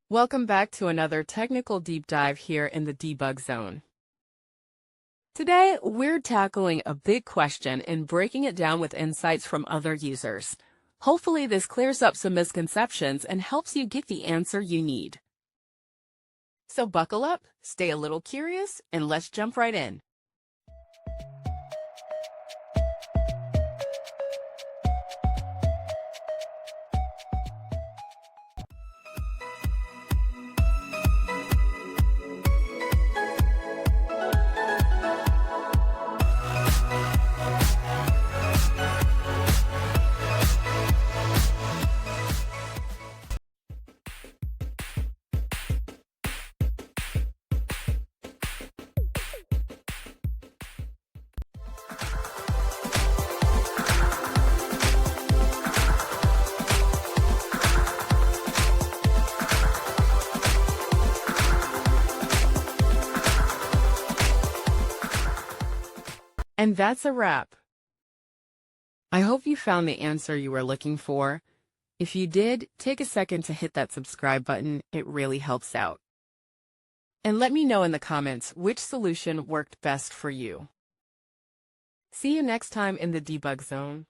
Welcome back to another technical deep dive here in the debug zone. Today, we're tackling a big question and breaking it down with insights from other users. Hopefully, this clears up some misconceptions and helps you get the answer you need. So buckle up, stay a little curious, and let's jump right in. And that's a wrap. I hope you found the answer you were looking for. If you did, take a second to hit that subscribe button. It really helps out. And let me know in the comments which solution worked best for you. See you next time in the debug zone.